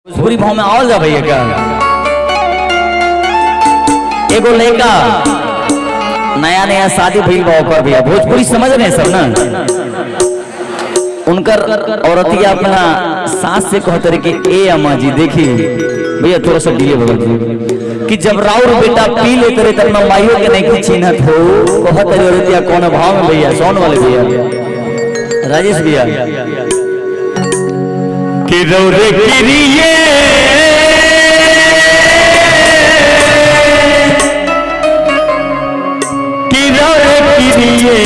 भोजपुरी भाव में आवल जा भैया क्या एगो लड़का नया नया शादी भइल बा ओकर भैया भोजपुरी समझ रहे सब ना उनकर औरतिया अपना सास से कहते रहे कि ए अम्मा जी देखी भैया थोड़ा सा डिले बगल कि जब राउर बेटा पी लेते रहे तब माइयों के नहीं चिन्हत हो कहते रहे औरतिया कौन भाव में भैया सोन वाले भैया राजेश भैया कि रौरे किरिए कि रौरे किरिए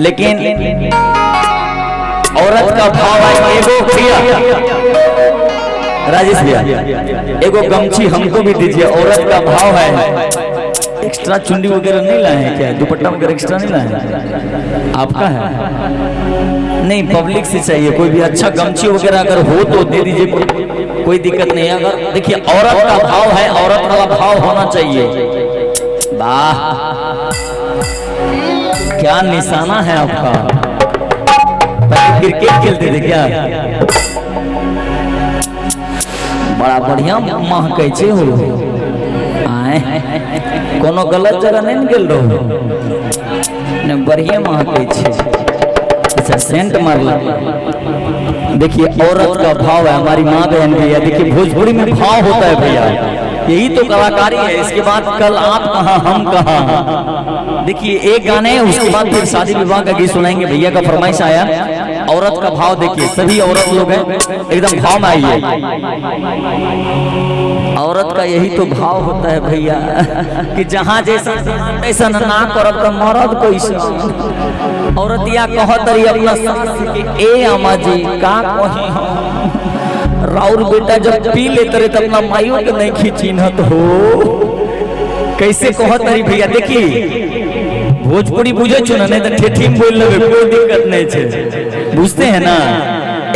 लेकिन औरत का भाव है एगो भैया राजेश भैया एगो गमछी हमको भी दीजिए औरत का भाव है एक्स्ट्रा चुंडी वगैरह नहीं लाए हैं क्या दुपट्टा वगैरह एक्स्ट्रा नहीं लाए हैं आपका है नहीं पब्लिक से चाहिए कोई भी अच्छा गमछी वगैरह अगर हो तो दे दीजिए कोई दिक्कत नहीं है अगर देखिए औरत का भाव है औरत वाला भाव होना चाहिए वाह क्या निशाना है आपका क्रिकेट खेलते थे क्या बड़ा बढ़िया महकै छे हो कोनो गलत जगह नहीं गेल रहो ने बढ़िया महकै छे अच्छा सेंट मारला देखिए औरत का भाव है हमारी माँ बहन भैया देखिए भोजपुरी में भाव होता है भैया यही तो कलाकारी है इसके बाद कल आप कहाँ हम कहाँ देखिए एक गाने उसके बाद फिर शादी विवाह का गीत सुनाएंगे भैया का फरमाइश आया औरत का भाव देखिए सभी औरत लोग हैं एकदम भाव में आइए औरत का यही तो भाव होता है भैया कि जहाँ जैसा ऐसा ना करब तो मरद कोई औरतिया कहत रही अपना ए अम्मा जी का कही राउर बेटा जब पी लेते रहे तब अपना माइयों के नहीं खींचिन्हत हो कैसे कहत रही भैया देखी भोजपुरी बुझे छो ना नहीं तो ठेठी में बोल लेबे कोई दिक्कत नहीं छे बुझते हैं ना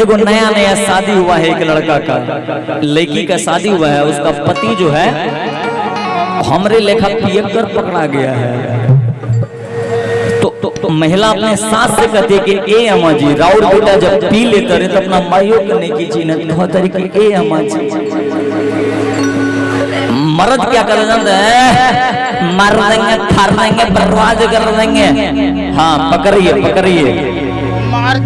एगो नया नया शादी हुआ है एक लड़का का लड़की का शादी हुआ है उसका पति जो है हमरे लेखा पियक्कर पकड़ा गया है तो महिला अपने सास से कहती है कि ए अम्मा जी राउर बेटा जब पी लेते रहे तो अपना माइयों के नहीं की चिन्ह तरीके ए अम्मा जी मर्द क्या कर जानते हैं मार देंगे फाड़ देंगे बर्बाद कर देंगे हाँ पकड़िए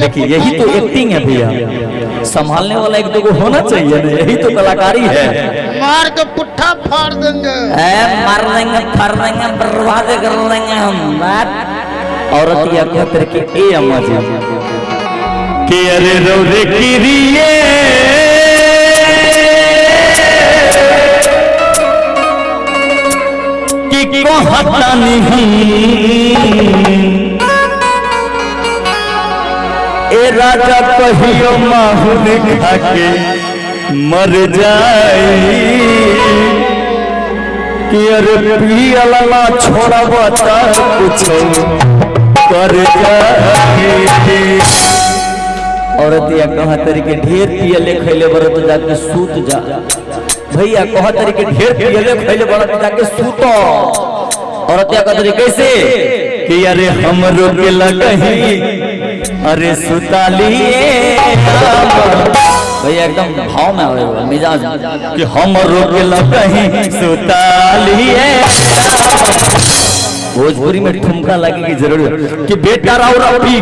देखिए यही तो एक्टिंग है भैया संभालने वाला एक दो को होना चाहिए ना यही तो कलाकारी है मार के पुट्ठा फाड़ देंगे मार देंगे फाड़ देंगे बर्बाद कर देंगे हम औरत या कहते कि ए अम्मा जी कि अरे रौरे किरिए कि कहता नहीं ए राजा कहियो माहुर खाके मर जाई कि अरे पियला छोड़ा बता कुछ कर जाई औरतिया कहा तरीके ढेर पियले खैले बड़ तो जाके सूत जा भैया कहा तरीके ढेर पियले खैले बड़ तो जाके सूतो औरतिया का तरीके कैसे कि अरे हमरो के लगही अरे सुतालिए भैया एकदम भाव में आवे मिजाज कि हमरो के लगही सुतालिए भोजपुरी में ठुमका लगे की जरूरत कि बेटा राउरा पी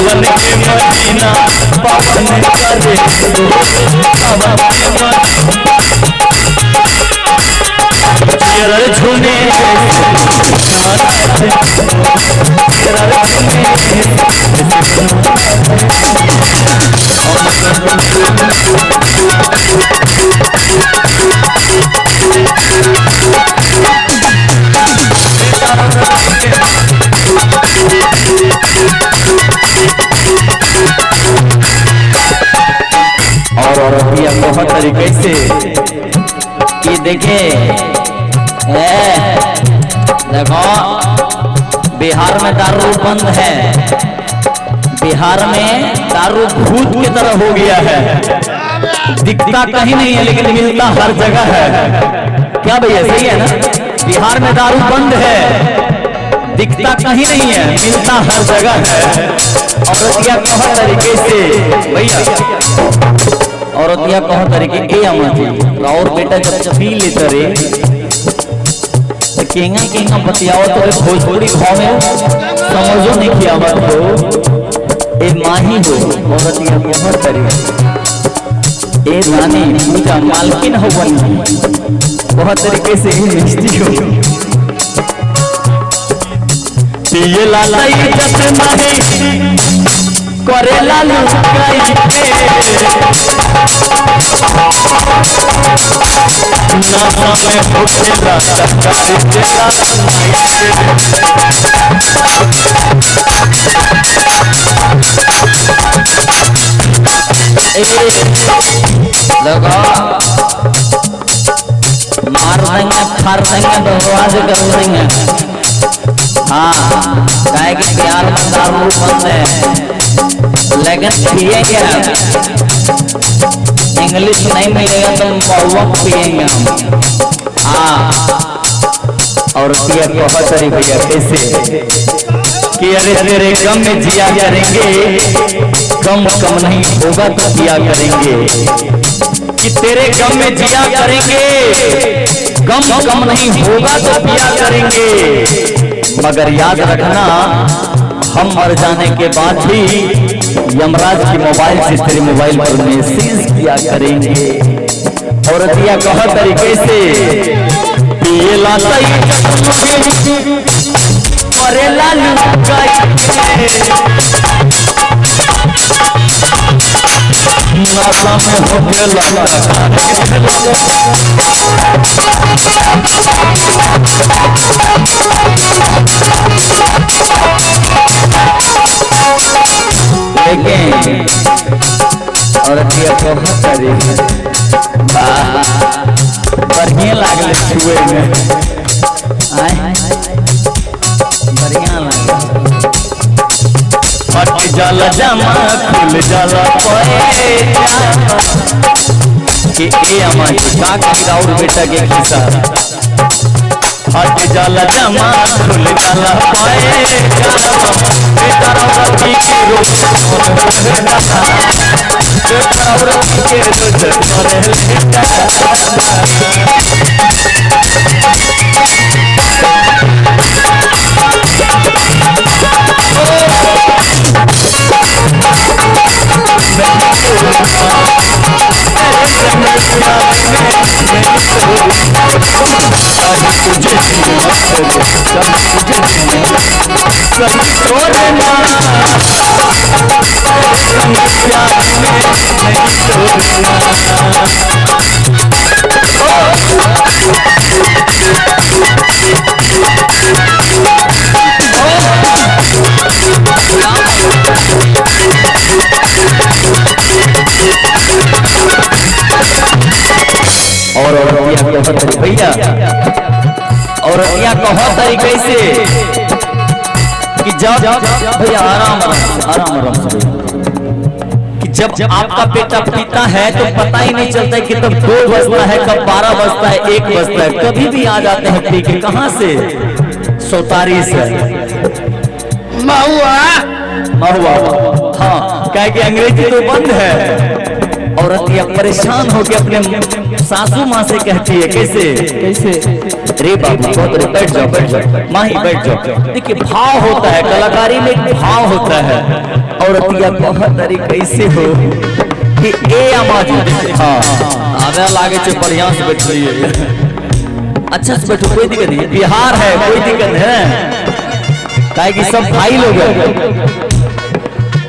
मदीना पावन करे झूने बहुत तरीके से कि देखे देखो बिहार में दारू बंद है, बिहार में दारू भूत की तरह हो गया है, दिखता कहीं नहीं है लेकिन मिलता हर जगह है। क्या भैया सही है ना? बिहार में दारू बंद है, दिखता कहीं नहीं है, मिलता हर जगह है। औरतिया कह तरीके से भैया, औरतिया कह तरीके ए अमर जी और बेटा जब पी लेते रे केंगा केंगा बतियाओ तो भोजपुरी भाव में समझो नहीं किया मत हो ए माही हो। औरतिया कह तरीके ए रानी पूजा मालकिन हो बनी बहुत तरीके से मिस्टी हो। पिए लाला इज्जत नहीं करे लालू काई नासा में होखेला सरकारी देला लगा मार देंगे फाड़ देंगे बर्बाद कर देंगे। हाँ गाय के प्यार में दारू बंद है लेकिन पिएंगे इंग्लिश नहीं मिलेगा तो महुआ पिएंगे हम। हाँ और पिया बहुत सारी भैया कैसे कि अरे तेरे गम में जिया करेंगे, गम कम नहीं होगा तो पिया करेंगे। कि तेरे गम में जिया करेंगे, गम कम नहीं होगा तो पिया करेंगे। मगर याद रखना हम मर जाने के बाद भी यमराज की मोबाइल से तेरे मोबाइल पर मैसेज किया करेंगे। और दिया कह तरीके से पिए लाला अरे लालू नासा में होके लाला लेकिन और बहुत सारी बढ़िया लागल छुए में बढ़िया लागल हट जाला जमा खुल जाला कि ए अमर का कही और बेटा के खिस्सा हट जाला जमा खुल जाला बेटा रौरती के रोज बेटा रौरती के रोज भैया और यह कहो तरीके से कि जब भैया आराम कि जब आपका बेटा पीता है तो पता ही नहीं चलता है कि कब 2 बजता है, कब 12 बजता है, 1 बजता है, कभी भी आ जाते हैं पी के। कहाँ से? सौतारी से महुआ हाँ क्या कि अंग्रेजी तो बंद है। औरत यह परेशान होकर अपने सासू माँ से कहती है कैसे कैसे रे बाबू बहुत बैठ जाओ माही बैठ जाओ। देखिए भाव होता है, कलाकारी में एक भाव होता है। औरत यह बहुत तरीके से हो कि ए आवाज हाँ आधा लागे से बढ़िया से बैठ रही है, अच्छा से बैठो, कोई दिक्कत नहीं, बिहार है कोई दिक्कत है, काहे कि सब भाई लोग हैं।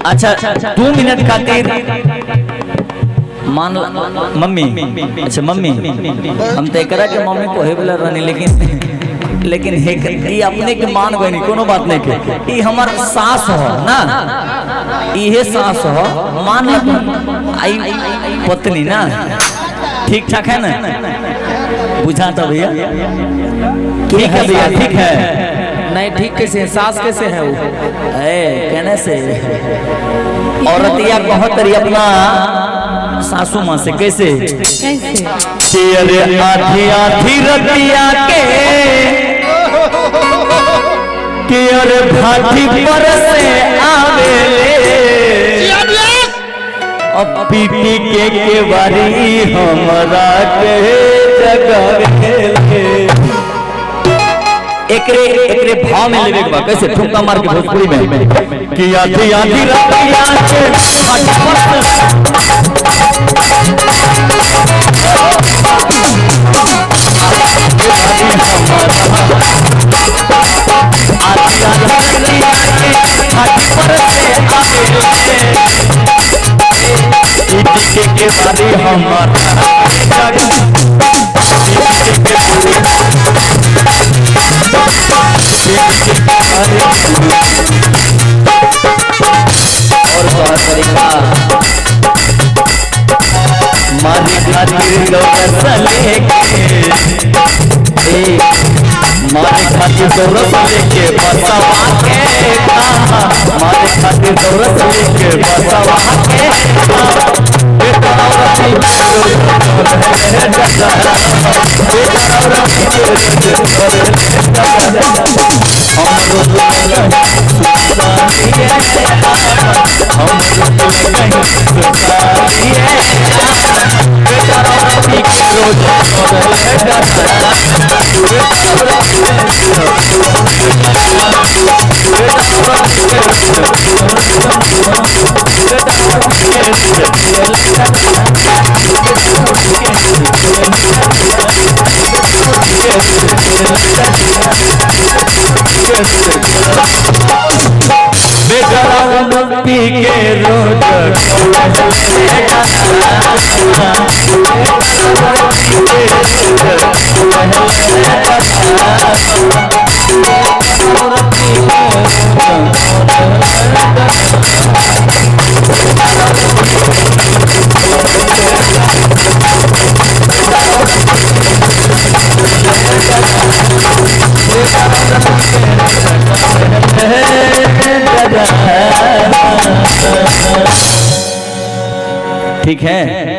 अच्छा 2 मिनट खातिर मान मम्मी, अच्छा मम्मी हम तो एकरा के मम्मी को हे बोला रहनी, लेकिन हे अपने के मान गई नहीं, कोनो बात नहीं के, ई हमार सास हो ना, इहे सास हो मान आई पत्नी ना, ठीक ठाक है ना? बुझा तो भैया ठीक है भैया, ठीक है। नहीं ठीक कैसे है? सास कैसे है वो? कहने से औरतिया बहुत रही अपना सासू माँ से कैसे कि अरे आधी आधी रतिया के कि अरे भाटी पर से आवेले अब पीटी के बारी हमरा के जगावेले। एकरे भाव में लेवे के बा कैसे ठुमका मार के भोजपुरी में कि आधी आधी रतिया के भाटी पर से के बारी हमारा और बहुत तरीका मारी खातिर गौरस लेके मारे खातिर गौरस लेके बसवा के मारे खातिर गौरस लेके बसवा के पी के रोज ठीक है।